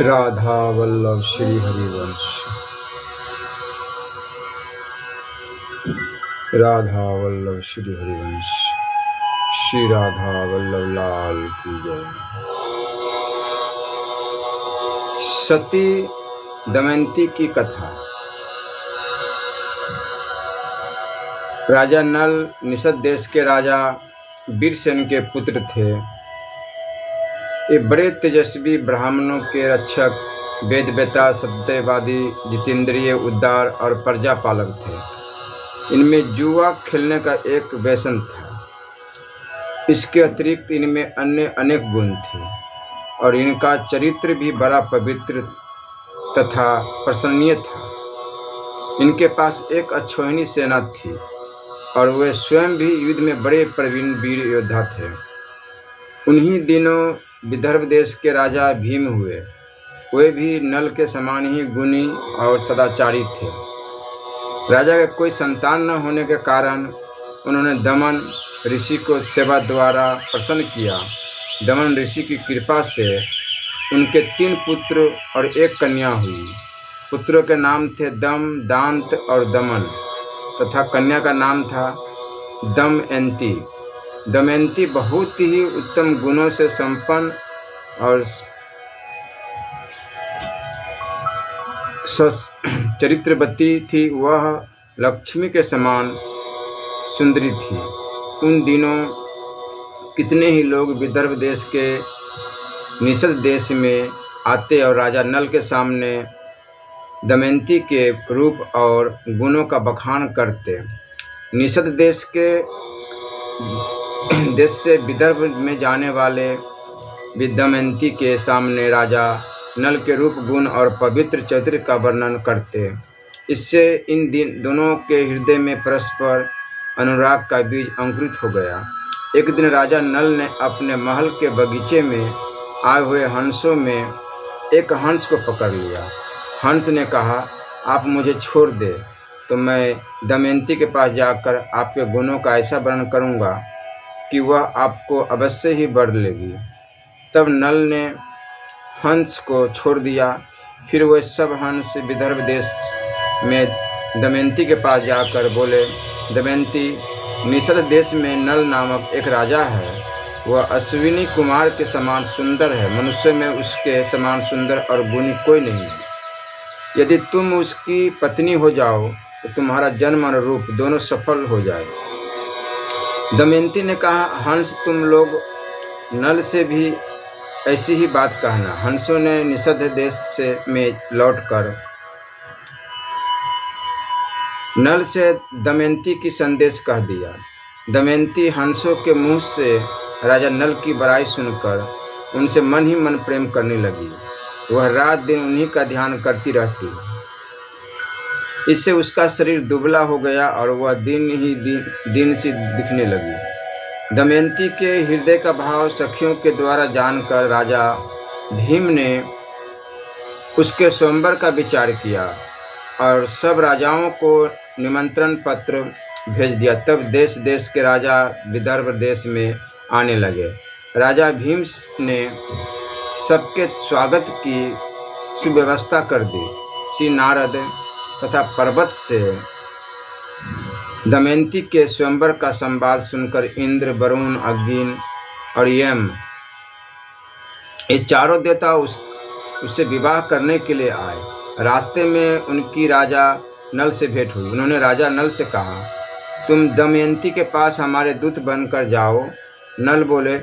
राधा वल्लभ श्री हरिवंश। राधा वल्लभ श्री हरिवंश। श्री राधा वल्लभ लाल की जय। सती दमयंती की कथा। राजा नल निषद देश के राजा वीरसेन के पुत्र थे। ये बड़े तेजस्वी ब्राह्मणों के रक्षक, वेदवेता, सत्यवादी, जितेंद्रिय, उदार और प्रजा पालक थे। इनमें जुआ खेलने का एक व्यसन था। इसके अतिरिक्त इनमें अन्य अनेक गुण थे और इनका चरित्र भी बड़ा पवित्र तथा प्रशंसनीय था। इनके पास एक अक्षौहिणी सेना थी और वे स्वयं भी युद्ध में बड़े प्रवीण वीर योद्धा थे। उन्हीं दिनों विदर्भ देश के राजा भीम हुए। वे भी नल के समान ही गुणी और सदाचारी थे। राजा के कोई संतान न होने के कारण उन्होंने दमन ऋषि को सेवा द्वारा प्रसन्न किया। दमन ऋषि की कृपा से उनके 3 पुत्र और 1 कन्या हुई। पुत्रों के नाम थे दम, दांत और दमन तथा कन्या का नाम था दमयंती। दमयंती बहुत ही उत्तम गुणों से संपन्न और चरित्रवती थी। वह लक्ष्मी के समान सुंदरी थी। उन दिनों कितने ही लोग विदर्भ देश के निषद देश में आते और राजा नल के सामने दमयंती के रूप और गुणों का बखान करते। निषद देश से विदर्भ में जाने वाले दमयंती के सामने राजा नल के रूप, गुण और पवित्र चरित्र का वर्णन करते। इससे इन दोनों के हृदय में परस्पर अनुराग का बीज अंकुरित हो गया। एक दिन राजा नल ने अपने महल के बगीचे में आए हुए हंसों में एक हंस को पकड़ लिया। हंस ने कहा, आप मुझे छोड़ दे तो मैं दमयंती के पास जाकर आपके गुणों का ऐसा वर्णन करूँगा कि वह आपको अवश्य ही वर लेगी। तब नल ने हंस को छोड़ दिया। फिर वे सब हंस विदर्भ देश में दमयंती के पास जाकर बोले, दमयंती, निषद देश में नल नामक एक राजा है। वह अश्विनी कुमार के समान सुंदर है। मनुष्य में उसके समान सुंदर और गुणी कोई नहीं है। यदि तुम उसकी पत्नी हो जाओ तो तुम्हारा जन्म और रूप दोनों सफल हो जाए। दमयंती ने कहा, हंस, तुम लोग नल से भी ऐसी ही बात कहना। हंसों ने निषद देश में लौटकर नल से दमयंती की संदेश कह दिया। दमयंती हंसों के मुंह से राजा नल की बड़ाई सुनकर उनसे मन ही मन प्रेम करने लगी। वह रात दिन उन्हीं का ध्यान करती रहती। इससे उसका शरीर दुबला हो गया और वह दिन सी दिखने लगी। दमयंती के हृदय का भाव सखियों के द्वारा जानकर राजा भीम ने उसके स्वयंवर का विचार किया और सब राजाओं को निमंत्रण पत्र भेज दिया। तब देश देश के राजा विदर्भ देश में आने लगे। राजा भीम ने सबके स्वागत की सुव्यवस्था कर दी। श्री नारद तथा पर्वत से दमयंती के स्वयंवर का संवाद सुनकर इंद्र, वरुण, अग्नि और यम, ये चारों देवता उससे विवाह करने के लिए आए। रास्ते में उनकी राजा नल से भेंट हुई। उन्होंने राजा नल से कहा, तुम दमयंती के पास हमारे दूत बनकर जाओ। नल बोले,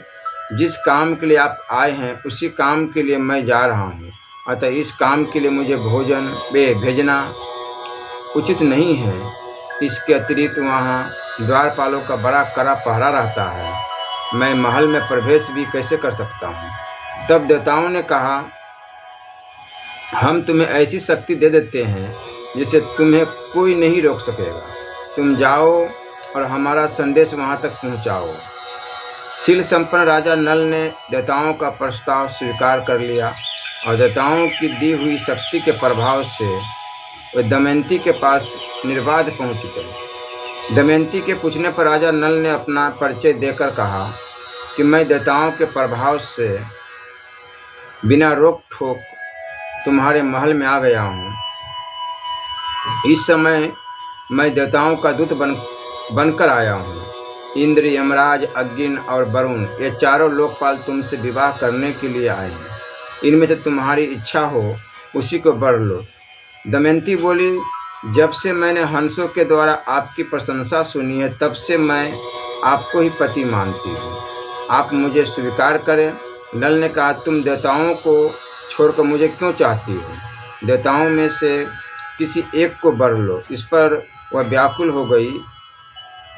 जिस काम के लिए आप आए हैं उसी काम के लिए मैं जा रहा हूँ, अतः इस काम के लिए मुझे भोजन भेजना उचित नहीं है। इसके अतिरिक्त वहाँ द्वारपालों का बड़ा कड़ा पहरा रहता है। मैं महल में प्रवेश भी कैसे कर सकता हूँ। तब देवताओं ने कहा, हम तुम्हें ऐसी शक्ति दे देते हैं जिसे तुम्हें कोई नहीं रोक सकेगा। तुम जाओ और हमारा संदेश वहाँ तक पहुँचाओ। शील संपन्न राजा नल ने देवताओं का प्रस्ताव स्वीकार कर लिया और देवताओं की दी हुई शक्ति के प्रभाव से वे दमयंती के पास निर्बाध पहुँच गए। दमयंती के पूछने पर राजा नल ने अपना परिचय देकर कहा कि मैं देवताओं के प्रभाव से बिना रोक ठोक तुम्हारे महल में आ गया हूँ। इस समय मैं देवताओं का दूत बनकर आया हूँ। इंद्र, यमराज, अग्नि और वरुण, ये चारों लोकपाल तुमसे विवाह करने के लिए आए हैं। इनमें से तुम्हारी इच्छा हो उसी को वर लो। दमयंती बोली, जब से मैंने हंसों के द्वारा आपकी प्रशंसा सुनी है तब से मैं आपको ही पति मानती हूँ। आप मुझे स्वीकार करें। नल ने कहा, तुम देवताओं को छोड़कर मुझे क्यों चाहती हो? देवताओं में से किसी एक को वर लो। इस पर वह व्याकुल हो गई।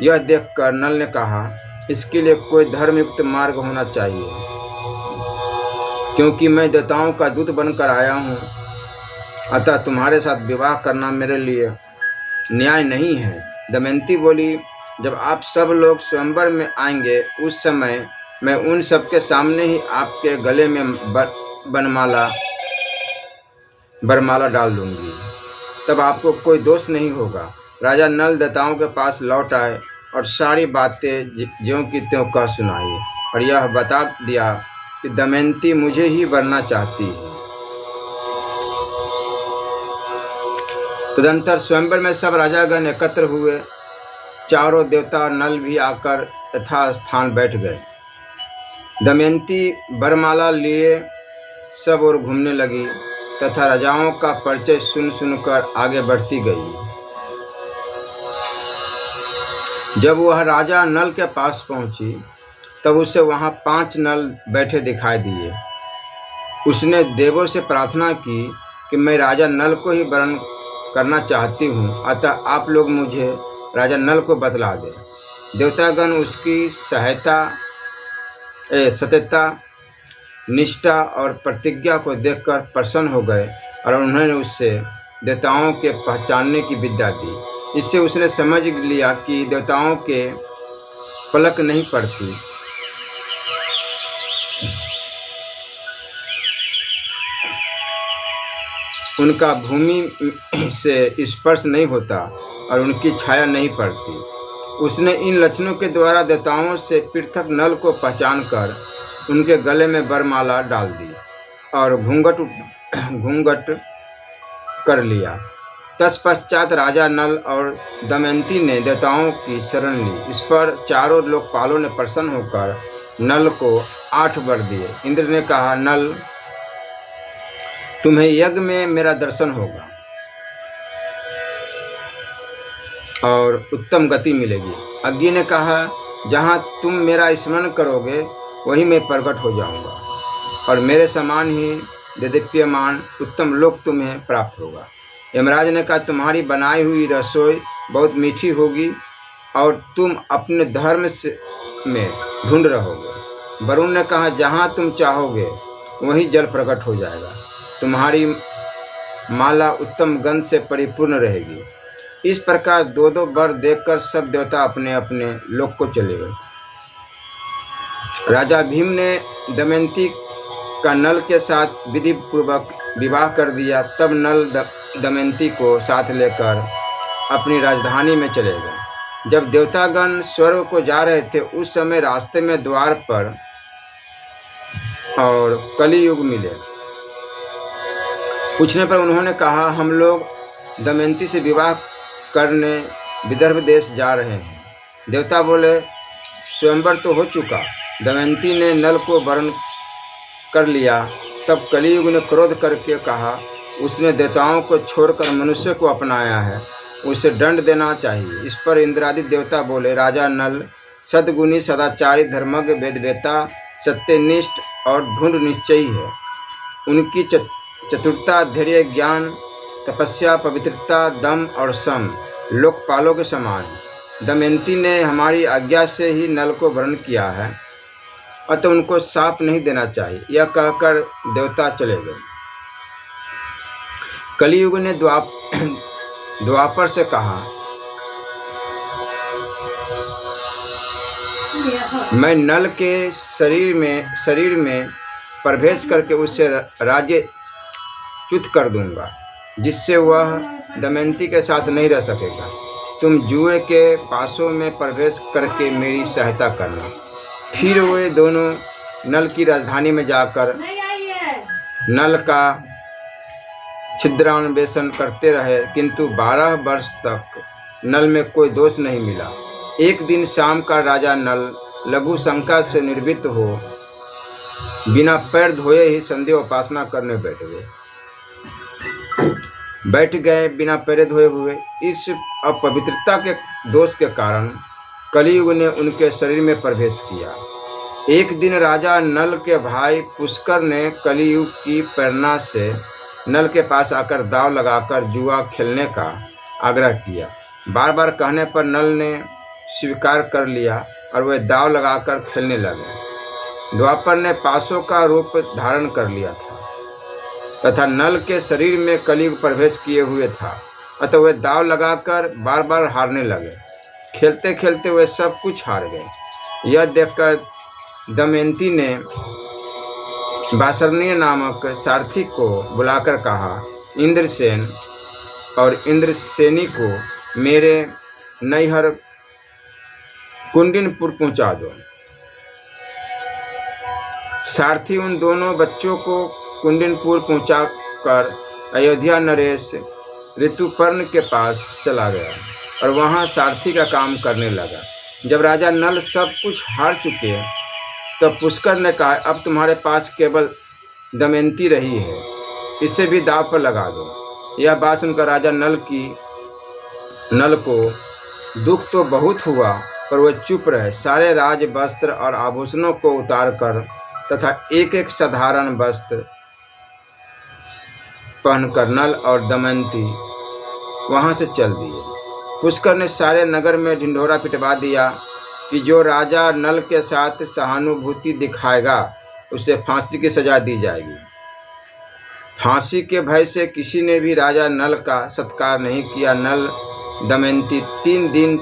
यह देखकर नल ने कहा, इसके लिए कोई धर्मयुक्त मार्ग होना चाहिए, क्योंकि मैं देवताओं का दूत बनकर आया हूँ। अतः तुम्हारे साथ विवाह करना मेरे लिए न्याय नहीं है। दमयंती बोली, जब आप सब लोग स्वयंवर में आएंगे उस समय मैं उन सबके सामने ही आपके गले में बरमाला डाल दूंगी। तब आपको कोई दोष नहीं होगा। राजा नल देवताओं के पास लौट आए और सारी बातें ज्यों की त्यों कह सुनाई और यह बता दिया कि दमयंती मुझे ही वरना चाहती है। तदंतर स्वयंवर में सब राजागण एकत्र हुए। चारों देवता नल भी आकर यथास्थान बैठ गए। दमयंती वरमाला लिए सब ओर घूमने लगी तथा राजाओं का परिचय सुनकर आगे बढ़ती गई। जब वह राजा नल के पास पहुंची तब उसे वहां 5 नल बैठे दिखाई दिए। उसने देवों से प्रार्थना की कि मैं राजा नल को ही वरण करना चाहती हूँ, अतः आप लोग मुझे राजा नल को बतला दें। देवतागण उसकी सत्यता, निष्ठा और प्रतिज्ञा को देखकर प्रसन्न हो गए और उन्होंने उससे देवताओं के पहचानने की विद्या दी। इससे उसने समझ लिया कि देवताओं के पलक नहीं पड़ती, उनका भूमि से स्पर्श नहीं होता और उनकी छाया नहीं पड़ती। उसने इन लक्षणों के द्वारा देवताओं से पृथक नल को पहचान कर उनके गले में वरमाला डाल दी और घूंघट कर लिया। तत्पश्चात राजा नल और दमयंती ने देवताओं की शरण ली। इस पर चारों लोकपालों ने प्रसन्न होकर नल को 8 वर दिए। इंद्र ने कहा, नल, तुम्हें यज्ञ में मेरा दर्शन होगा और उत्तम गति मिलेगी। अग्नि ने कहा, जहाँ तुम मेरा स्मरण करोगे वहीं मैं प्रकट हो जाऊंगा और मेरे समान ही देदीप्यमान उत्तम लोक तुम्हें प्राप्त होगा। यमराज ने कहा, तुम्हारी बनाई हुई रसोई बहुत मीठी होगी और तुम अपने धर्म में ढूंढ रहोगे। वरुण ने कहा, जहाँ तुम चाहोगे वहीं जल प्रकट हो जाएगा। तुम्हारी माला उत्तम गंध से परिपूर्ण रहेगी। इस प्रकार 2-2 वर देखकर सब देवता अपने अपने लोक को चले गए। राजा भीम ने दमयंती का नल के साथ विधि पूर्वक विवाह कर दिया। तब नल दमयंती को साथ लेकर अपनी राजधानी में चले गए। जब देवतागण स्वर्ग को जा रहे थे उस समय रास्ते में द्वार पर और कलियुग मिले। पूछने पर उन्होंने कहा, हम लोग दमयंती से विवाह करने विदर्भ देश जा रहे हैं। देवता बोले, स्वयंवर तो हो चुका, दमयंती ने नल को वरण कर लिया। तब कलियुग ने क्रोध करके कहा, उसने देवताओं को छोड़कर मनुष्य को अपनाया है, उसे दंड देना चाहिए। इस पर इंद्रादि देवता बोले, राजा नल सद्गुणी, सदाचारी, धर्मज्ञ, वेदवेता, सत्यनिष्ठ और ढूंढ निश्चयी है। उनकी चतुरता, धैर्य, ज्ञान, तपस्या, पवित्रता, दम और सम लोकपालों के समान है। दमयंती ने हमारी आज्ञा से ही नल को वरण किया है, अतः उनको शाप नहीं देना चाहिए। यह कहकर देवता चले गए। कलियुग ने द्वापर से कहा, मैं नल के शरीर में प्रवेश करके उससे राज्य च्युत कर दूंगा, जिससे वह दमयंती के साथ नहीं रह सकेगा। तुम जुए के पासों में प्रवेश करके मेरी सहायता करना। फिर वे दोनों नल की राजधानी में जाकर नल का छिद्रान्वेषण करते रहे, किंतु 12 वर्ष तक नल में कोई दोष नहीं मिला। एक दिन शाम का राजा नल लघु शंका से निर्भीत हो बिना पैर धोए ही संध्या उपासना करने बैठ गए बिना पैर धोए हुए। इस अपवित्रता के दोष के कारण कलियुग ने उनके शरीर में प्रवेश किया। एक दिन राजा नल के भाई पुष्कर ने कलियुग की प्रेरणा से नल के पास आकर दांव लगाकर जुआ खेलने का आग्रह किया। बार बार कहने पर नल ने स्वीकार कर लिया और वे दांव लगाकर खेलने लगे। द्वापर ने पाशों का रूप धारण कर लिया था तथा नल के शरीर में कलियुग प्रवेश किए हुए था, अतः वे दांव लगाकर बार बार हारने लगे। खेलते खेलते वे सब कुछ हार गए। यह देखकर दमयंती ने वासर्णीय नामक सारथी को बुलाकर कहा, इंद्रसेन और इंद्रसेनी को मेरे नैहर कुंडिनपुर पहुंचा दो। सारथी उन दोनों बच्चों को कुंडिनपुर पहुंचाकर अयोध्या नरेश ऋतुपर्ण के पास चला गया और वहां सारथी का काम करने लगा। जब राजा नल सब कुछ हार चुके तब पुष्कर ने कहा, अब तुम्हारे पास केवल दमयंती रही है, इसे भी दांव पर लगा दो। यह बात सुनकर राजा नल को दुख तो बहुत हुआ, पर वह चुप रहे। सारे राज वस्त्र और आभूषणों को उतारकर तथा एक एक साधारण वस्त्र पहनकर नल और दमयंती वहां से चल दिए। पुष्कर ने सारे नगर में ढिंढोरा पिटवा दिया कि जो राजा नल के साथ सहानुभूति दिखाएगा उसे फांसी की सजा दी जाएगी। फांसी के भय से किसी ने भी राजा नल का सत्कार नहीं किया। नल दमयंती 3 दिन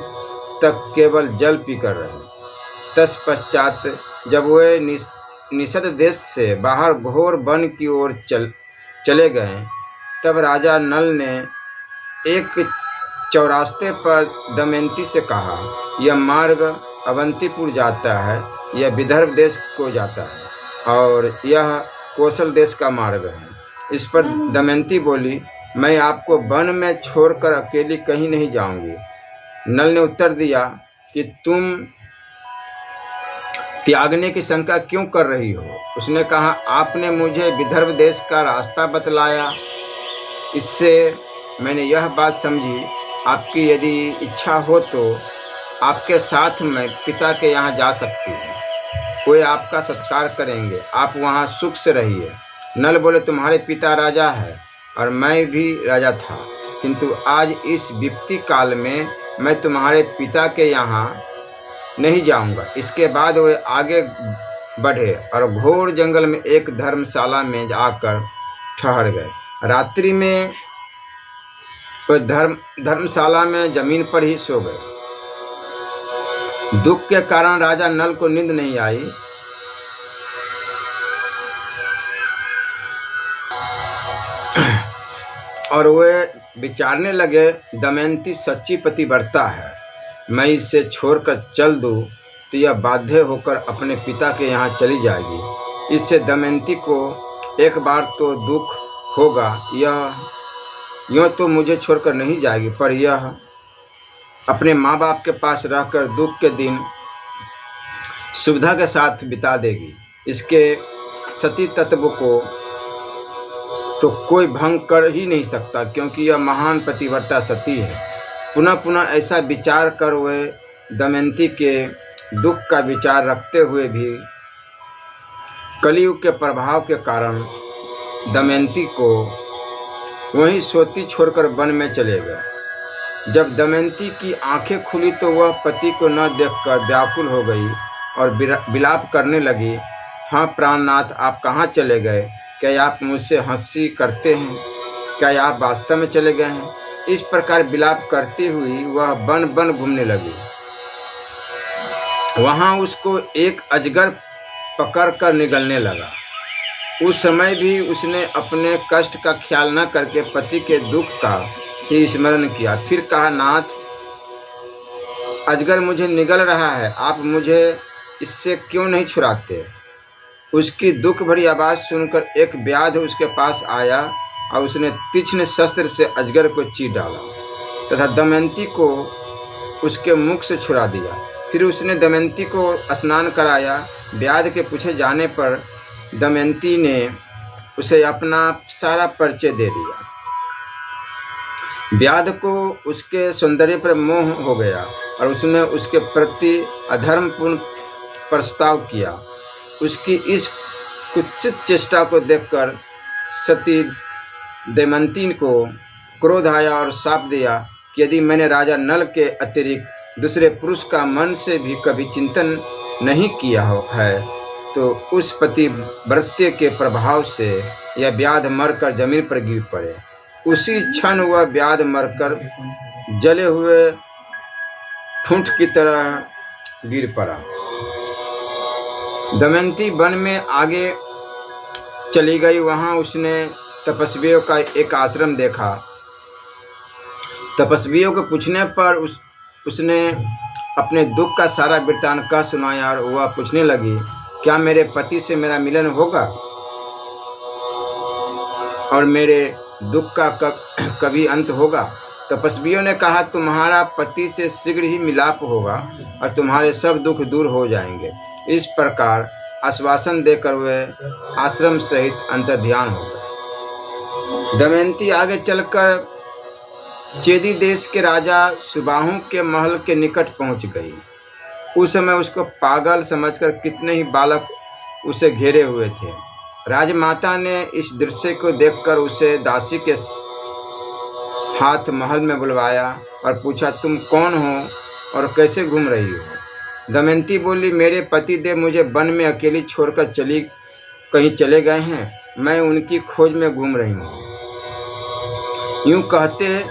तक केवल जल पीकर रहे। तत्पश्चात जब वे निषद देश से बाहर घोर वन की ओर चले गए, तब राजा नल ने एक चौरास्ते पर दमयंती से कहा, यह मार्ग अवंतीपुर जाता है, यह विदर्भ देश को जाता है और यह कौशल देश का मार्ग है। इस पर दमयंती बोली, मैं आपको वन में छोड़कर अकेली कहीं नहीं जाऊंगी। नल ने उत्तर दिया कि तुम त्यागने की शंका क्यों कर रही हो? उसने कहा, आपने मुझे विदर्भ देश का रास्ता बतलाया, इससे मैंने यह बात समझी, आपकी यदि इच्छा हो तो आपके साथ मैं पिता के यहाँ जा सकती हूँ। कोई आपका सत्कार करेंगे, आप वहाँ सुख से रहिए। नल बोले, तुम्हारे पिता राजा है और मैं भी राजा था, किंतु आज इस विपत्ति काल में मैं तुम्हारे पिता के यहाँ नहीं जाऊंगा। इसके बाद वे आगे बढ़े और घोर जंगल में एक धर्मशाला में जाकर ठहर गए। रात्रि में वे धर्मशाला में जमीन पर ही सो गए। दुख के कारण राजा नल को नींद नहीं आई। और वे विचारने लगे, दमयंती सच्ची पतिव्रता है, मैं इसे छोड़कर चल दूं तो यह बाध्य होकर अपने पिता के यहाँ चली जाएगी। इससे दमयंती को एक बार तो दुख होगा, यह यूँ तो मुझे छोड़कर नहीं जाएगी, पर यह अपने माँ बाप के पास रहकर दुख के दिन सुविधा के साथ बिता देगी। इसके सती तत्व को तो कोई भंग कर ही नहीं सकता, क्योंकि यह महान पतिव्रता सती है। पुनः पुनः ऐसा विचार कर वे दमयंती के दुख का विचार रखते हुए भी कलियुग के प्रभाव के कारण दमयंती को वहीं सोती छोड़कर वन में चले गए। जब दमयंती की आंखें खुली तो वह पति को न देखकर व्याकुल हो गई और विलाप करने लगी, हाँ प्राणनाथ, आप कहाँ चले गए? क्या आप मुझसे हंसी करते हैं? क्या आप वास्तव में चले गए हैं? इस प्रकार विलाप करती हुई वह वन वन घूमने लगी। वहां उसको एक अजगर पकड़ कर निगलने लगा। उस समय भी उसने अपने कष्ट का ख्याल न करके पति के दुख का ही स्मरण किया। फिर कहा, नाथ, अजगर मुझे निगल रहा है, आप मुझे इससे क्यों नहीं छुड़ाते? उसकी दुख भरी आवाज़ सुनकर एक व्याध उसके पास आया और उसने तीक्ष्ण शस्त्र से अजगर को चीर डाला तथा दमयंती को उसके मुख से छुड़ा दिया। फिर उसने दमयंती को स्नान कराया। व्याध के पूछे जाने पर दमयंती ने उसे अपना सारा परिचय दे दिया। व्याध को उसके सौंदर्य पर मोह हो गया और उसने उसके प्रति अधर्मपूर्ण प्रस्ताव किया। उसकी इस कुत्सित चेष्टा को देखकर सती दमयंती को क्रोध आया और शाप दिया कि यदि मैंने राजा नल के अतिरिक्त दूसरे पुरुष का मन से भी कभी चिंतन नहीं किया है तो उस पतिव्रत्य के प्रभाव से यह व्याध मरकर जमीन पर गिर पड़े। उसी क्षण वह व्याध मरकर जले हुए ठूंठ की तरह गिर पड़ा। दमयंती वन में आगे चली गई। वहां उसने तपस्वियों का एक आश्रम देखा। तपस्वियों के पूछने पर उसने अपने दुख का सारा वृत्तांत कह सुनाया और वह पूछने लगी, क्या मेरे पति से मेरा मिलन होगा और मेरे दुख का कभी अंत होगा? तपस्वियों ने कहा, तुम्हारा पति से शीघ्र ही मिलाप होगा और तुम्हारे सब दुख दूर हो जाएंगे। इस प्रकार आश्वासन देकर वे आश्रम सहित अंतर्ध्यान हो गए। दमयंती आगे चलकर चेदी देश के राजा सुबाहु के महल के निकट पहुंच गई। उस समय उसको पागल समझकर कितने ही बालक उसे घेरे हुए थे। राजमाता ने इस दृश्य को देखकर उसे दासी के हाथ महल में बुलवाया और पूछा, तुम कौन हो और कैसे घूम रही हो? दमयंती बोली, मेरे पति देव मुझे वन में अकेली छोड़कर कहीं चले गए हैं। मैं उनकी खोज में घूम रही हूँ। यूं कहते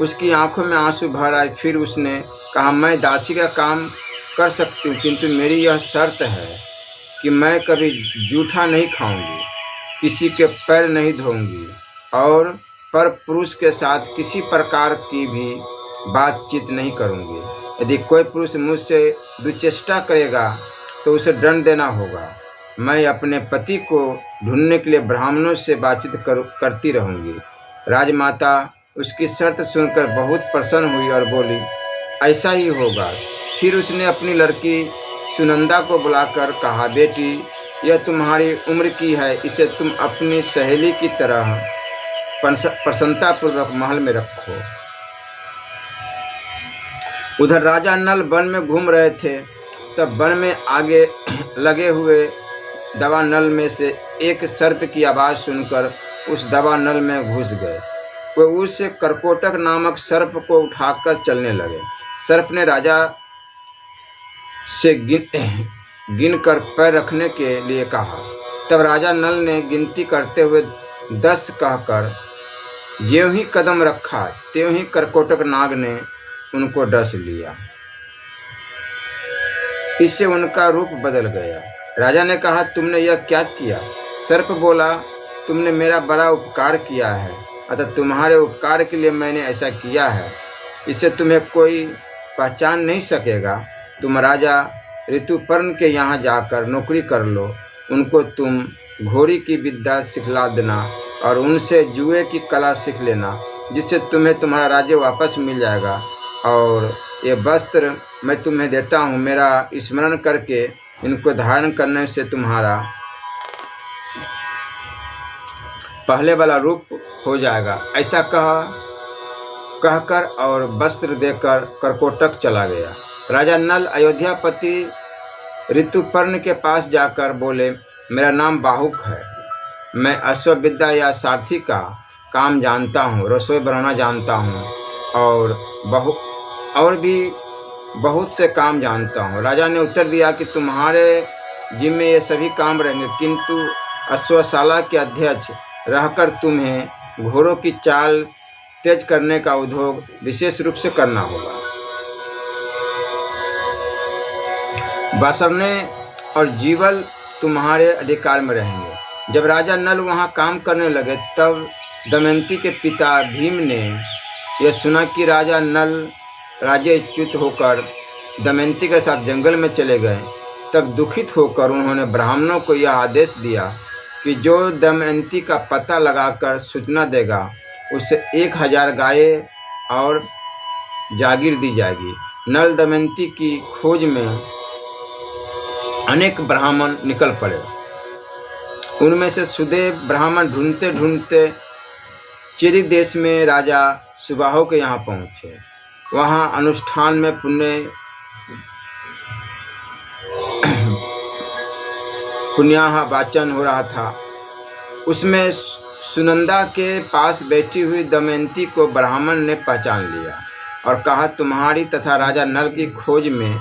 उसकी आंखों में आंसू भर आए। फिर उसने कहा, मैं दासी का काम कर सकती हूँ, किंतु मेरी यह शर्त है कि मैं कभी जूठा नहीं खाऊंगी, किसी के पैर नहीं धोऊंगी और पर पुरुष के साथ किसी प्रकार की भी बातचीत नहीं करूंगी। यदि कोई पुरुष मुझसे दुचेष्टा करेगा तो उसे दंड देना होगा। मैं अपने पति को ढूंढने के लिए ब्राह्मणों से बातचीत करती रहूंगी। राजमाता उसकी शर्त सुनकर बहुत प्रसन्न हुई और बोली, ऐसा ही होगा। फिर उसने अपनी लड़की सुनंदा को बुलाकर कहा, बेटी, यह तुम्हारी उम्र की है, इसे तुम अपनी सहेली की तरह प्रसन्नतापूर्वक महल में रखो। उधर राजा नल वन में घूम रहे थे। तब वन में आगे लगे हुए दवा नल में से एक सर्प की आवाज़ सुनकर उस दवा नल में घुस गए। वे उस करकोटक नामक सर्प को उठाकर चलने लगे। सर्प ने राजा से गिनकर पैर रखने के लिए कहा। तब राजा नल ने गिनती करते हुए 10 कहकर ज्यों ही कदम रखा त्यों ही करकोटक नाग ने उनको डस लिया। इससे उनका रूप बदल गया। राजा ने कहा, तुमने यह क्या किया? सर्प बोला, तुमने मेरा बड़ा उपकार किया है, अतः तुम्हारे उपकार के लिए मैंने ऐसा किया है। इससे तुम्हें कोई पहचान नहीं सकेगा। तुम राजा ऋतुपर्ण के यहाँ जाकर नौकरी कर लो। उनको तुम घोड़ी की विद्या सिखला देना और उनसे जुए की कला सीख लेना, जिससे तुम्हें तुम्हारा राज्य वापस मिल जाएगा। और ये वस्त्र मैं तुम्हें देता हूँ, मेरा स्मरण करके इनको धारण करने से तुम्हारा पहले वाला रूप हो जाएगा। ऐसा कहकर और वस्त्र देकर करकोटक चला गया। राजा नल अयोध्यापति ऋतुपर्ण के पास जाकर बोले, मेरा नाम बाहुक है। मैं अश्वविद्या या सारथी का काम जानता हूँ, रसोई बनाना जानता हूँ और भी बहुत से काम जानता हूँ। राजा ने उत्तर दिया कि तुम्हारे जिम्मे ये सभी काम रहेंगे, किंतु अश्वशाला के अध्यक्ष रहकर तुम्हें घोड़ों की चाल तेज करने का उद्योग विशेष रूप से करना होगा। बसरने और जीवल तुम्हारे अधिकार में रहेंगे। जब राजा नल वहाँ काम करने लगे तब दमयंती के पिता भीम ने यह सुना कि राजा नल राज्यच्युत होकर दमयंती के साथ जंगल में चले गए। तब दुखित होकर उन्होंने ब्राह्मणों को यह आदेश दिया कि जो दमयंती का पता लगाकर सूचना देगा उसे 1000 गायें और जागीर दी जाएगी। नल दमयंती की खोज में अनेक ब्राह्मण निकल पड़े। उनमें से सुदेव ब्राह्मण ढूंढते ढूंढते चेरी देश में राजा सुबाहु के यहाँ पहुँचे। वहाँ अनुष्ठान में पुण्याह वाचन हो रहा था। उसमें सुनंदा के पास बैठी हुई दमयंती को ब्राह्मण ने पहचान लिया और कहा, तुम्हारी तथा राजा नल की खोज में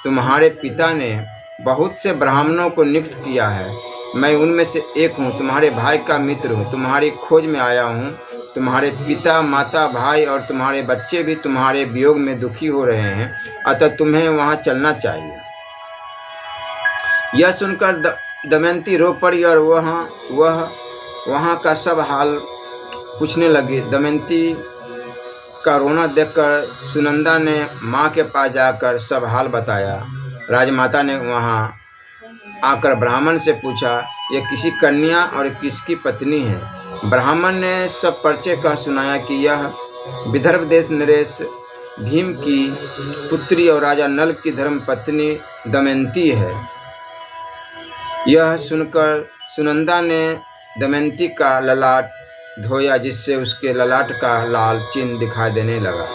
तुम्हारे पिता ने बहुत से ब्राह्मणों को नियुक्त किया है। मैं उनमें से एक हूँ, तुम्हारे भाई का मित्र हूँ। तुम्हारी खोज में आया हूँ। तुम्हारे पिता, माता, भाई और तुम्हारे बच्चे भी तुम्हारे वियोग में दुखी हो रहे हैं, अतः तुम्हें वहाँ चलना चाहिए। यह सुनकर दमयंती रो पड़ी और वहाँ का सब हाल पूछने लगी। दमयंती का रोना देखकर सुनंदा ने माँ के पास जाकर सब हाल बताया। राजमाता ने वहाँ आकर ब्राह्मण से पूछा, यह किसी कन्या और किसकी पत्नी है? ब्राह्मण ने सब परिचय कह सुनाया कि यह विदर्भ देश नरेश भीम की पुत्री और राजा नल की धर्मपत्नी दमयंती है। यह सुनकर सुनंदा ने दमयंती का ललाट धोया, जिससे उसके ललाट का लाल चिन्ह दिखाई देने लगा।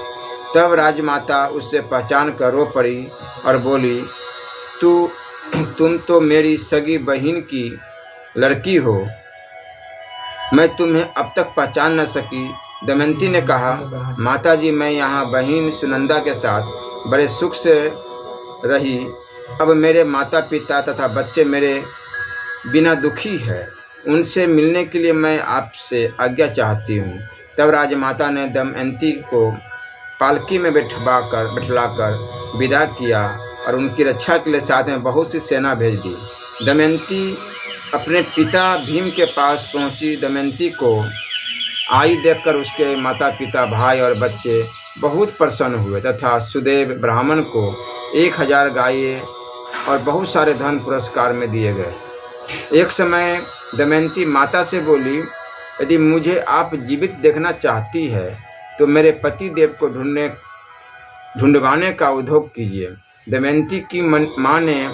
तब राजमाता उससे पहचान कर रो पड़ी और बोली, तुम तो मेरी सगी बहन की लड़की हो। मैं तुम्हें अब तक पहचान न सकी। दमयंती ने कहा, माताजी, मैं यहाँ बहन सुनंदा के साथ बड़े सुख से रही। अब मेरे माता पिता तथा बच्चे मेरे बिना दुखी है। उनसे मिलने के लिए मैं आपसे आज्ञा चाहती हूँ। तब राजमाता ने दमयंती को पालकी में बैठलाकर विदा किया और उनकी रक्षा के लिए साथ में बहुत सी सेना भेज दी। दमयंती अपने पिता भीम के पास पहुंची। दमयंती को आई देखकर उसके माता पिता, भाई और बच्चे बहुत प्रसन्न हुए तथा सुदेव ब्राह्मण को 1000 गायें और बहुत सारे धन पुरस्कार में दिए गए। एक समय दमयंती माता से बोली, यदि मुझे आप जीवित देखना चाहती है तो मेरे पति देव को ढूंढवाने का उद्योग कीजिए। दमयंती की माँ ने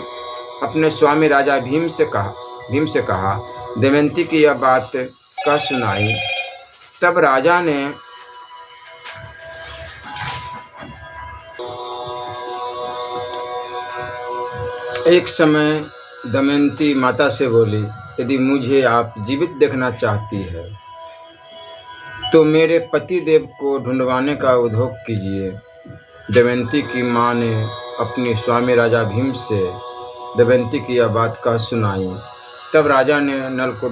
अपने स्वामी राजा भीम से कहा। दमयंती की यह बात कह सुनाई। तब राजा ने एक समय दमयंती माता से बोली, यदि मुझे आप जीवित देखना चाहती है तो मेरे पति देव को ढूंढवाने का उद्योग कीजिए। दमयंती की माँ ने अपने स्वामी राजा भीम से दमयंती की यह बात कह सुनाई। तब राजा ने नल को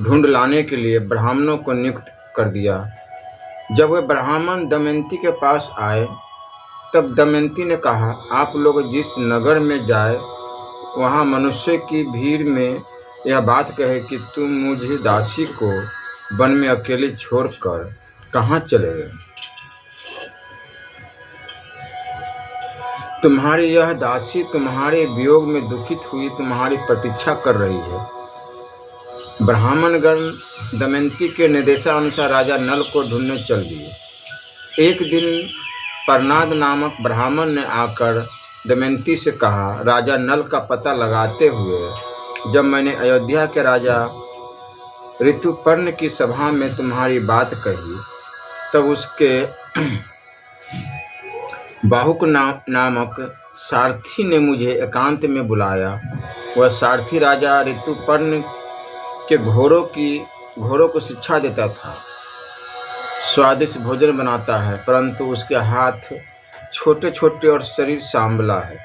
ढूंढ लाने के लिए ब्राह्मणों को नियुक्त कर दिया। जब वे ब्राह्मण दमयंती के पास आए तब दमयंती ने कहा, आप लोग जिस नगर में जाए वहाँ मनुष्य की भीड़ में यह बात कहे कि तुम मुझे दासी को वन में अकेले छोड़कर कहाँ चले गए। तुम्हारी यह दासी तुम्हारे वियोग में दुखित हुई तुम्हारी प्रतीक्षा कर रही है। ब्राह्मणगण दमयंती के निर्देशानुसार राजा नल को ढूंढने चल दिए। एक दिन परनाद नामक ब्राह्मण ने आकर दमयंती से कहा, राजा नल का पता लगाते हुए जब मैंने अयोध्या के राजा ऋतुपर्ण की सभा में तुम्हारी बात कही तब उसके बाहुक नामक सारथी ने मुझे एकांत में बुलाया। वह सारथी राजा ऋतुपर्ण के घोड़ों को शिक्षा देता था, स्वादिष्ट भोजन बनाता है, परंतु उसके हाथ छोटे छोटे और शरीर सांवला है।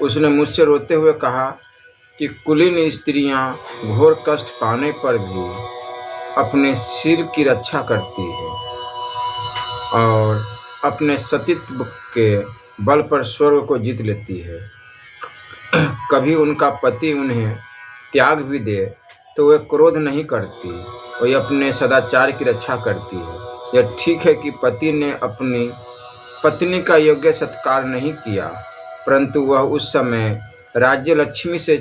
उसने मुझसे रोते हुए कहा कि कुलीन स्त्रियां घोर कष्ट पाने पर भी अपने सिर की रक्षा करती है और अपने सतीत्व के बल पर स्वर्ग को जीत लेती है। कभी उनका पति उन्हें त्याग भी दे तो वे क्रोध नहीं करती, वह अपने सदाचार की रक्षा करती है। यह ठीक है कि पति ने अपनी पत्नी का योग्य सत्कार नहीं किया, परंतु वह उस समय राज्य लक्ष्मी से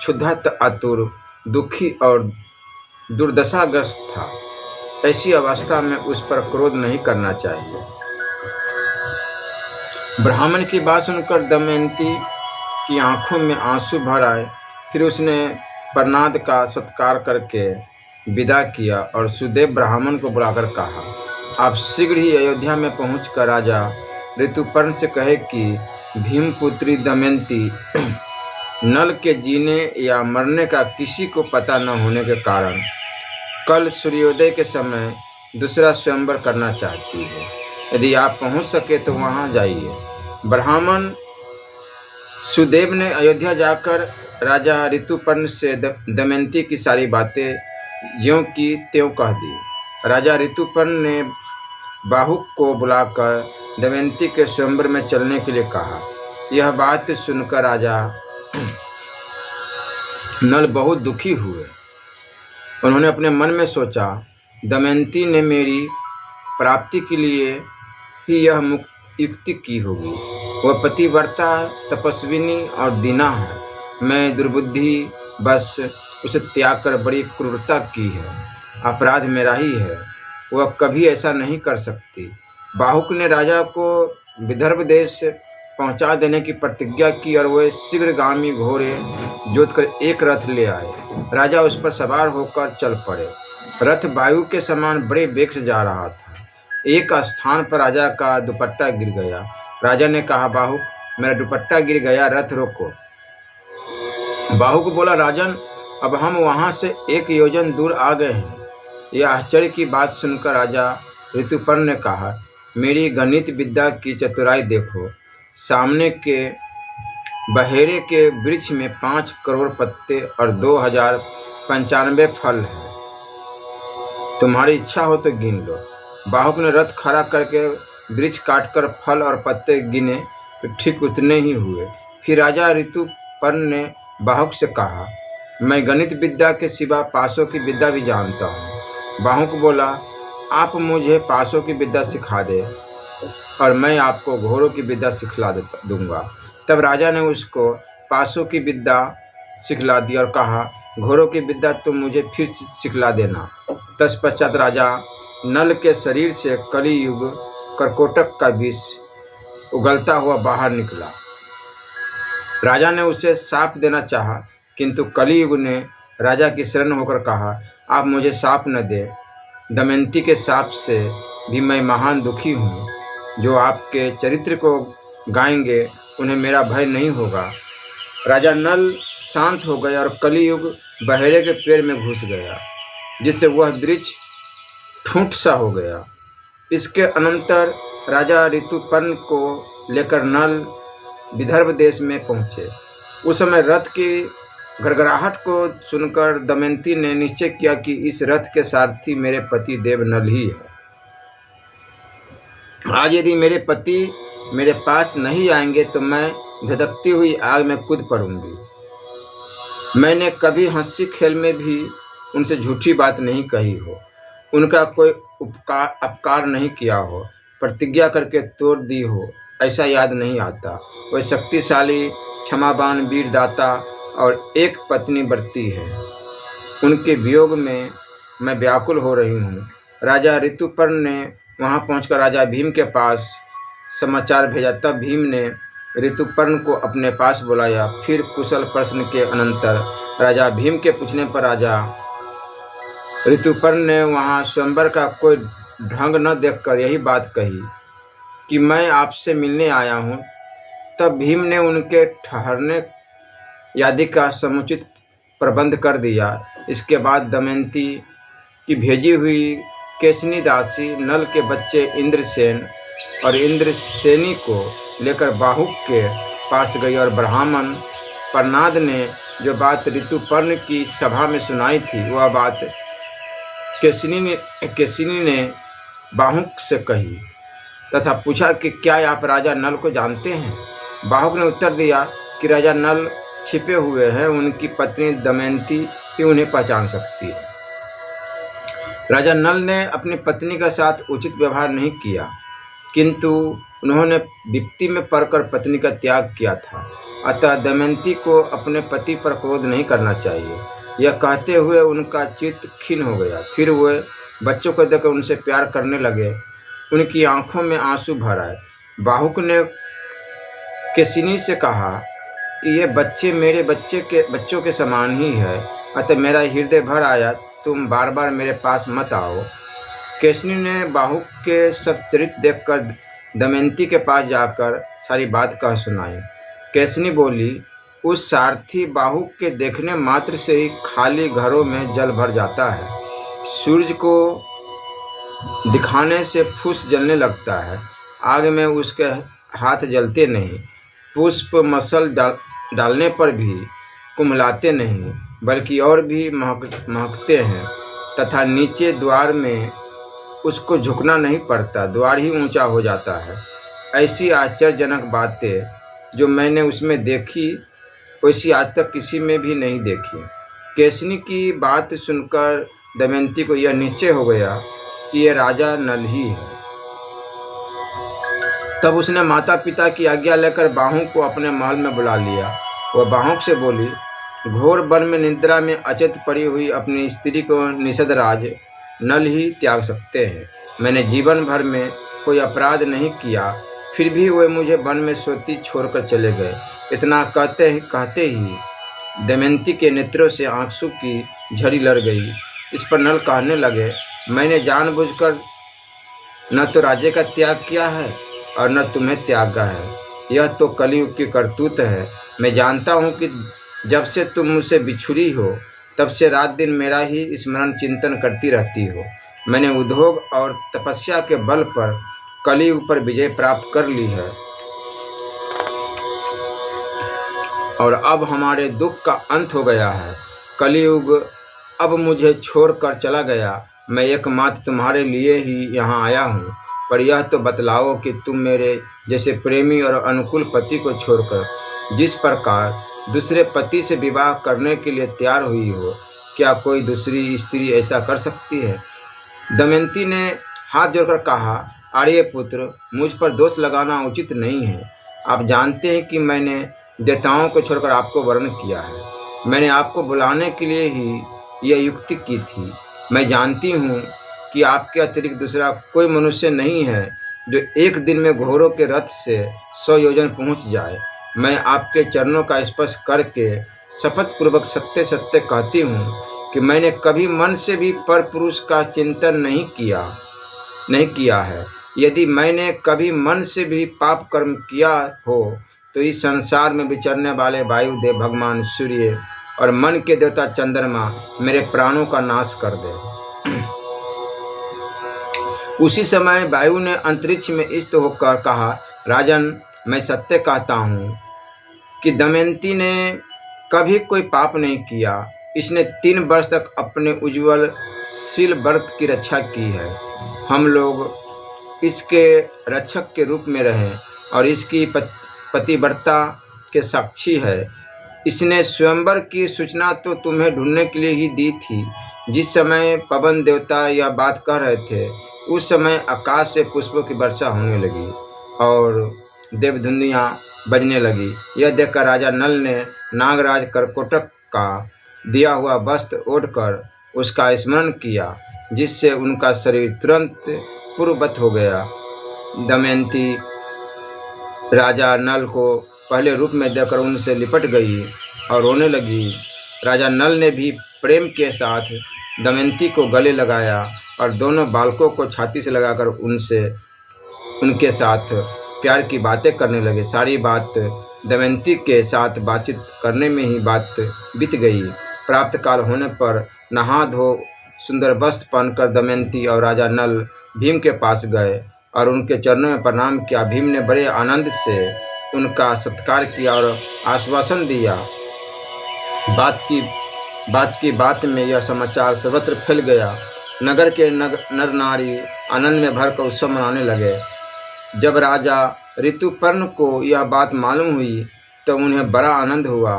क्षुधा आतुर, दुखी और दुर्दशाग्रस्त था। ऐसी अवस्था में उस पर क्रोध नहीं करना चाहिए। ब्राह्मण की बात सुनकर दमयंती की आंखों में आंसू भर आए। फिर उसने प्रनाद का सत्कार करके विदा किया और सुदेव ब्राह्मण को बुलाकर कहा, आप शीघ्र ही अयोध्या में पहुंचकर राजा ऋतुपर्ण से कहे कि भीमपुत्री दमयंती नल के जीने या मरने का किसी को पता न होने के कारण कल सूर्योदय के समय दूसरा स्वयंवर करना चाहती है। यदि आप पहुंच सके तो वहां जाइए। ब्राह्मण सुदेव ने अयोध्या जाकर राजा ऋतुपर्ण से दमयंती की सारी बातें ज्यों की त्यों कह दी। राजा ऋतुपर्ण ने बाहुक को बुलाकर दमयंती के स्वयंवर में चलने के लिए कहा। यह बात सुनकर राजा नल बहुत दुखी हुए। उन्होंने अपने मन में सोचा, दमयंती ने मेरी प्राप्ति के लिए ही यह युक्ति की होगी। वह पतिव्रता, तपस्विनी और दीना है। मैं दुर्बुद्धि बस उसे त्याग कर बड़ी क्रूरता की है। अपराध मेरा ही है। वह कभी ऐसा नहीं कर सकती। बाहुक ने राजा को विदर्भ देश पहुंचा देने की प्रतिज्ञा की और वे शीघ्रगामी घोड़े जोतकर एक रथ ले आए। राजा उस पर सवार होकर चल पड़े। रथ वायु के समान बड़े वेग से जा रहा था। एक स्थान पर राजा का दुपट्टा गिर गया। राजा ने कहा, बाहुक, मेरा दुपट्टा गिर गया, रथ रोको। बाहुक बोला, राजन, अब हम वहां से 1 योजन दूर आ गए हैं। यह आश्चर्य की बात सुनकर राजा ऋतुपर्ण ने कहा, मेरी गणित विद्या की चतुराई देखो। सामने के बहेरे के वृक्ष में 5 करोड़ पत्ते और 2095 फल हैं। तुम्हारी इच्छा हो तो गिन लो। बाहुक ने रथ खड़ा करके वृक्ष काटकर फल और पत्ते गिने तो ठीक उतने ही हुए। फिर राजा ऋतुपर्ण ने बाहुक से कहा, मैं गणित विद्या के सिवा पासों की विद्या भी जानता हूँ। बाहुक बोला, आप मुझे पासों की विद्या सिखा दे और मैं आपको घोड़ों की विद्या सिखला दूंगा। तब राजा ने उसको पासों की विद्या सिखला दी और कहा, घोड़ों की विद्या तुम मुझे फिर सिखला देना। तत्पश्चात राजा नल के शरीर से कलियुग कर्कोटक का विष उगलता हुआ बाहर निकला। राजा ने उसे शाप देना चाहा, किंतु कलियुग ने राजा की शरण होकर कहा, आप मुझे शाप न दे। दमयंती के शाप से भी मैं महान दुखी हूँ। जो आपके चरित्र को गाएंगे उन्हें मेरा भय नहीं होगा। राजा नल शांत हो गया और कलियुग बहेरे के पैर में घुस गया, जिससे वह वृक्ष ठूंठ सा हो गया। इसके अनंतर राजा ऋतुपर्ण को लेकर नल विदर्भ देश में पहुँचे। उस समय रथ की गड़गड़ाहट को सुनकर दमयंती ने निश्चय किया कि इस रथ के सारथी मेरे पति देव नल ही है। आज यदि मेरे पति मेरे पास नहीं आएंगे तो मैं धधकती हुई आग में कूद पड़ूंगी। मैंने कभी हंसी खेल में भी उनसे झूठी बात नहीं कही हो, उनका कोई अपकार नहीं किया हो, प्रतिज्ञा करके तोड़ दी हो, ऐसा याद नहीं आता। वह शक्तिशाली, क्षमावान, वीरदाता और एक पत्नी व्रती है। उनके वियोग में मैं व्याकुल हो रही हूँ। राजा ऋतुपर्ण ने वहाँ पहुंचकर राजा भीम के पास समाचार भेजा। तब भीम ने ऋतुपर्ण को अपने पास बुलाया। फिर कुशल प्रश्न के अनंतर राजा भीम के पूछने पर राजा ऋतुपर्ण ने वहाँ स्वयंवर का कोई ढंग न देखकर यही बात कही कि मैं आपसे मिलने आया हूँ। तब भीम ने उनके ठहरने आदि का समुचित प्रबंध कर दिया। इसके बाद दमयंती की भेजी हुई केसनी दासी नल के बच्चे इंद्रसेन और इंद्रसेनी को लेकर बाहुक के पास गई और ब्राह्मण प्रनाद ने जो बात ऋतुपर्ण की सभा में सुनाई थी वह बात केसनी ने बाहुक से कही तथा पूछा कि क्या आप राजा नल को जानते हैं। बाहुक ने उत्तर दिया कि राजा नल छिपे हुए हैं, उनकी पत्नी दमयंती ही उन्हें पहचान सकती है। राजा नल ने अपनी पत्नी के साथ उचित व्यवहार नहीं किया, किंतु उन्होंने विपत्ति में पड़कर पत्नी का त्याग किया था। अतः दमयंती को अपने पति पर क्रोध नहीं करना चाहिए। यह कहते हुए उनका चित्त खिन्न हो गया। फिर वे बच्चों को देखकर उनसे प्यार करने लगे। उनकी आंखों में आंसू भर आए। बाहुक ने केशिनी से कहा कि ये बच्चे मेरे बच्चों के समान ही है, अतः मेरा हृदय भर आया, तुम बार बार मेरे पास मत आओ। केशिनी ने बाहुक के सब चरित्र देखकर दमयंती के पास जाकर सारी बात कह सुनाई। केशिनी बोली, उस सारथी बाहुक के देखने मात्र से ही खाली घरों में जल भर जाता है। सूरज को दिखाने से फूस जलने लगता है, आग में उसके हाथ जलते नहीं। पुष्प मसल डालने पर भी कुम्हलाते नहीं, बल्कि और भी महकते हैं। तथा नीचे द्वार में उसको झुकना नहीं पड़ता, द्वार ही ऊंचा हो जाता है। ऐसी आश्चर्यजनक बातें जो मैंने उसमें देखी, वैसी आज तक किसी में भी नहीं देखी। केशिनी की बात सुनकर दमयंती को यह निश्चय हो गया कि यह राजा नल ही है। तब उसने माता पिता की आज्ञा लेकर बाहुक को अपने महल में बुला लिया। वह बाहुक से बोली, घोर वन में निद्रा में अचेत पड़ी हुई अपनी स्त्री को निषद राज नल ही त्याग सकते हैं। मैंने जीवन भर में कोई अपराध नहीं किया, फिर भी वे मुझे वन में सोती छोड़कर चले गए। इतना कहते ही दमयंती के नेत्रों से आंसू की झड़ी लड़ गई। इस पर नल कहने लगे, मैंने जानबूझकर न तो राज्य का त्याग किया है और न तुम्हें त्यागा है। यह तो कलयुग की करतूत है। मैं जानता हूँ कि जब से तुम मुझसे बिछुड़ी हो, तब से रात दिन मेरा ही स्मरण चिंतन करती रहती हो। मैंने उद्योग और तपस्या के बल पर कलयुग पर विजय प्राप्त कर ली है, और अब हमारे दुख का अंत हो गया है। कलयुग अब मुझे छोड़कर चला गया। मैं एकमात्र तुम्हारे लिए ही यहाँ आया हूँ। पर यह तो बतलाओ कि तुम मेरे जैसे प्रेमी और अनुकूल पति को छोड़कर जिस प्रकार दूसरे पति से विवाह करने के लिए तैयार हुई हो, क्या कोई दूसरी स्त्री ऐसा कर सकती है? दमयंती ने हाथ जोड़कर कहा, आर्यपुत्र, मुझ पर दोष लगाना उचित नहीं है। आप जानते हैं कि मैंने देवताओं को छोड़कर आपको वर्ण किया है। मैंने आपको बुलाने के लिए ही यह युक्ति की थी। मैं जानती हूँ कि आपके अतिरिक्त दूसरा कोई मनुष्य नहीं है जो एक दिन में घोड़ों के रथ से 100 योजन पहुँच जाए। मैं आपके चरणों का स्पर्श करके शपथ पूर्वक सत्य सत्य कहती हूँ कि मैंने कभी मन से भी पर पुरुष का चिंतन नहीं किया है। यदि मैंने कभी मन से भी पाप कर्म किया हो तो इस संसार में विचरने वाले वायुदेव भगवान सूर्य और मन के देवता चंद्रमा मेरे प्राणों का नाश कर दे। उसी समय वायु ने अंतरिक्ष में स्थित होकर कहा, राजन, मैं सत्य कहता हूँ कि दमयंती ने कभी कोई पाप नहीं किया। इसने 3 वर्ष तक अपने उज्ज्वल शील व्रत की रक्षा की है। हम लोग इसके रक्षक के रूप में रहे और इसकी पतिव्रता के साक्षी है। इसने स्वयंवर की सूचना तो तुम्हें ढूंढने के लिए ही दी थी। जिस समय पवन देवता यह बात कह रहे थे, उस समय आकाश से पुष्पों की वर्षा होने लगी और देवधुनियाँ बजने लगी। यह देखकर राजा नल ने नागराज करकोटक का दिया हुआ वस्त्र ओढ़कर उसका स्मरण किया, जिससे उनका शरीर तुरंत पूर्ववत हो गया। दमयंती राजा नल को पहले रूप में देखकर उनसे लिपट गई और रोने लगी। राजा नल ने भी प्रेम के साथ दमयंती को गले लगाया और दोनों बालकों को छाती से लगाकर उनके साथ प्यार की बातें करने लगे। सारी बात दमयंती के साथ बातचीत करने में ही बात बीत गई। प्राप्त काल होने पर नहा धो सुंदर वस्त्र पहनकर दमयंती और राजा नल भीम के पास गए और उनके चरणों में प्रणाम किया। भीम ने बड़े आनंद से उनका सत्कार किया और आश्वासन दिया। बात में यह समाचार सर्वत्र फैल गया। नगर के नर नारी आनंद में भरकर उत्सव मनाने लगे। जब राजा ऋतुपर्ण को यह बात मालूम हुई तो उन्हें बड़ा आनंद हुआ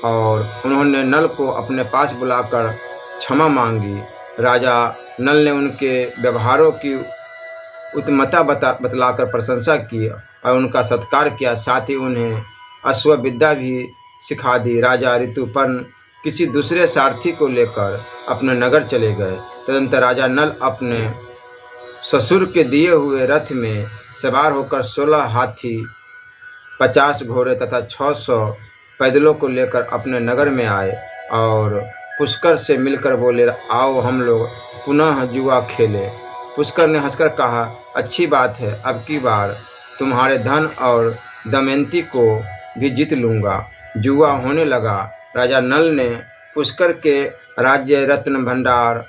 और उन्होंने नल को अपने पास बुलाकर क्षमा मांगी। राजा नल ने उनके व्यवहारों की उत्तमता बतलाकर प्रशंसा की और उनका सत्कार किया। साथ ही उन्हें अश्वविद्या भी सिखा दी। राजा ऋतुपर्ण किसी दूसरे सारथी को लेकर अपने नगर चले गए। तदनंतर राजा नल अपने ससुर के दिए हुए रथ में सवार होकर 16 हाथी, 50 घोड़े तथा 600 पैदलों को लेकर अपने नगर में आए और पुष्कर से मिलकर बोले, आओ हम लोग पुनः जुआ खेलें। पुष्कर ने हंसकर कहा, अच्छी बात है, अब की बार तुम्हारे धन और दमयंती को भी जीत लूँगा। जुआ होने लगा। राजा नल ने पुष्कर के राज्य, रत्न भंडार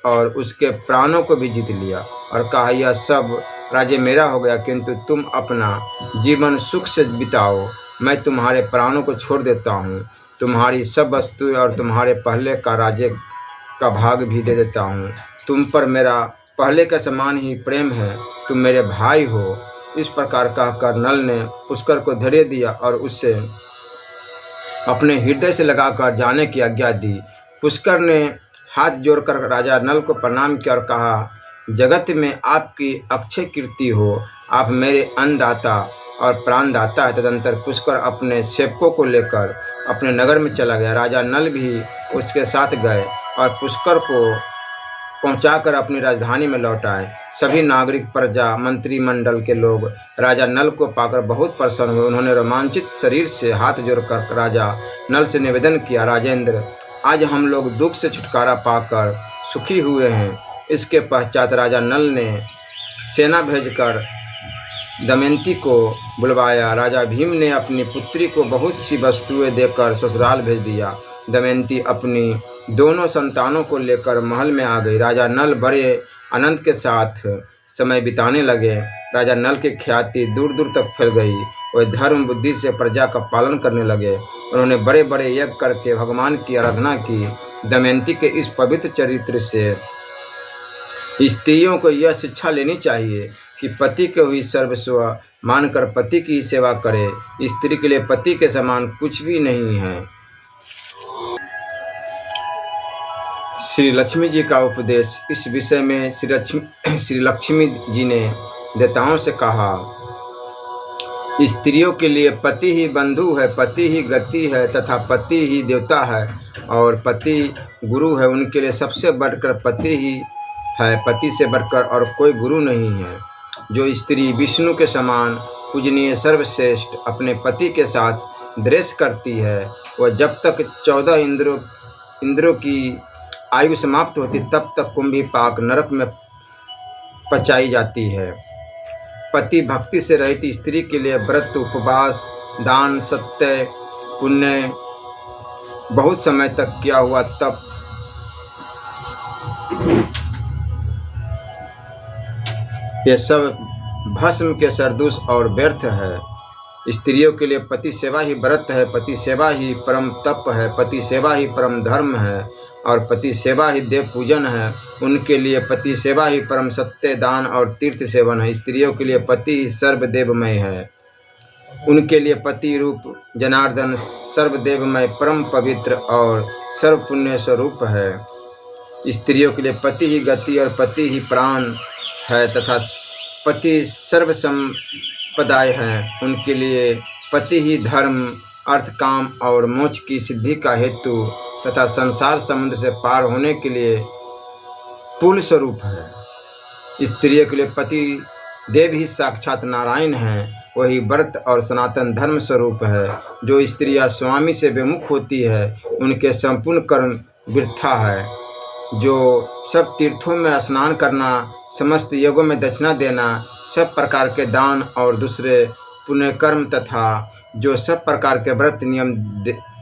और उसके प्राणों को भी जीत लिया और कहा, यह सब राज्य मेरा हो गया, किंतु तुम अपना जीवन सुख से बिताओ। मैं तुम्हारे प्राणों को छोड़ देता हूँ, तुम्हारी सब वस्तुएं और तुम्हारे पहले का राज्य का भाग भी दे देता हूँ। तुम पर मेरा पहले के समान ही प्रेम है, तुम मेरे भाई हो। इस प्रकार कहकर नल ने पुष्कर को धैर्य दिया और उसे अपने हृदय से लगाकर जाने की आज्ञा दी। पुष्कर ने हाथ जोड़कर राजा नल को प्रणाम किया और कहा, जगत में आपकी अक्षय कीर्ति हो, आप मेरे अन्नदाता और प्राणदाता है। तदनंतर पुष्कर अपने सेवकों को लेकर अपने नगर में चला गया। राजा नल भी उसके साथ गए और पुष्कर को पहुंचाकर अपनी राजधानी में लौट आए। सभी नागरिक, प्रजा, मंत्रिमंडल के लोग राजा नल को पाकर बहुत प्रसन्न हुए। उन्होंने रोमांचित शरीर से हाथ जोड़कर राजा नल से निवेदन किया, राजेंद्र, आज हम लोग दुख से छुटकारा पाकर सुखी हुए हैं। इसके पश्चात राजा नल ने सेना भेजकर दमयंती को बुलवाया। राजा भीम ने अपनी पुत्री को बहुत सी वस्तुएं देकर ससुराल भेज दिया। दमयंती अपनी दोनों संतानों को लेकर महल में आ गई। राजा नल बड़े आनंद के साथ समय बिताने लगे। राजा नल की ख्याति दूर दूर तक फैल गई। वे धर्म बुद्धि से प्रजा का पालन करने लगे। उन्होंने बड़े बड़े यज्ञ करके भगवान की आराधना की। दमयंती के इस पवित्र चरित्र से स्त्रियों को यह शिक्षा लेनी चाहिए कि पति को ही सर्वस्व मानकर पति की सेवा करे। स्त्री के लिए पति के समान कुछ भी नहीं है। श्री लक्ष्मी जी का उपदेश। इस विषय में श्री लक्ष्मी जी ने देवताओं से कहा, स्त्रियों के लिए पति ही बंधु है, पति ही गति है तथा पति ही देवता है और पति गुरु है। उनके लिए सबसे बढ़कर पति ही है, पति से बढ़कर और कोई गुरु नहीं है। जो स्त्री विष्णु के समान पूजनीय, सर्वश्रेष्ठ अपने पति के साथ द्वेष करती है, वह जब तक 14 इंद्रों की आयु समाप्त होती तब तक कुंभी पाक नरक में पचाई जाती है। पति भक्ति से रहित स्त्री के लिए व्रत, उपवास, दान, सत्य, पुण्य, बहुत समय तक किया हुआ तप, ये सब भस्म के सदृश और व्यर्थ है। स्त्रियों के लिए पति सेवा ही व्रत है, पति सेवा ही परम तप है, पति सेवा ही परम धर्म है और पति सेवा ही देव पूजन है। उनके लिए पति सेवा ही परम सत्य, दान और तीर्थ सेवन है। स्त्रियों के लिए पति ही सर्वदेवमय है। उनके लिए पति रूप जनार्दन सर्वदेवमय, परम पवित्र और सर्व पुण्य स्वरूप है। स्त्रियों के लिए पति ही गति और पति ही प्राण है तथा पति सर्व संपदाय है। उनके लिए पति ही धर्म, अर्थ, काम और मोक्ष की सिद्धि का हेतु तथा संसार समुद्र से पार होने के लिए पुल स्वरूप है। स्त्रियों के लिए पति देव ही साक्षात नारायण हैं, वही व्रत और सनातन धर्म स्वरूप है। जो स्त्रियां स्वामी से विमुख होती है उनके संपूर्ण कर्म वृथा है। जो सब तीर्थों में स्नान करना, समस्त यज्ञों में दक्षिणा देना, सब प्रकार के दान और दूसरे पुण्य कर्म तथा जो सब प्रकार के व्रत, नियम,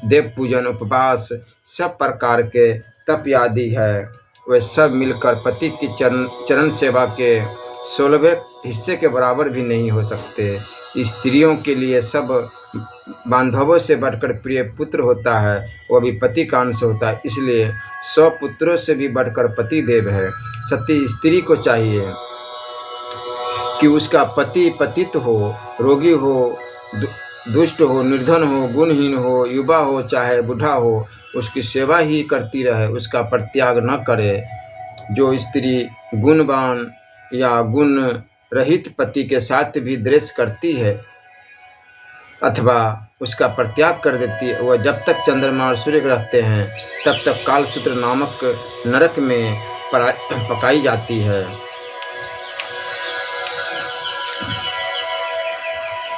देव पूजन, उपवास, सब प्रकार के तप आदि है, वे सब मिलकर पति की चरण सेवा के 16वें हिस्से के बराबर भी नहीं हो सकते। स्त्रियों के लिए सब बांधवों से बढ़कर प्रिय पुत्र होता है, वह भी पति का अंश होता है। इसलिए 100 पुत्रों से भी बढ़कर पति देव है। सती स्त्री को चाहिए कि उसका पति पतित हो, रोगी हो, दुष्ट हो, निर्धन हो, गुणहीन हो, युवा हो चाहे बूढ़ा हो, उसकी सेवा ही करती रहे, उसका परित्याग न करे। जो स्त्री गुणवान या गुण रहित पति के साथ भी द्वेष करती है अथवा उसका परित्याग कर देती है, वह जब तक चंद्रमा और सूर्य रहते हैं तब तक कालसूत्र नामक नरक में पकाई जाती है।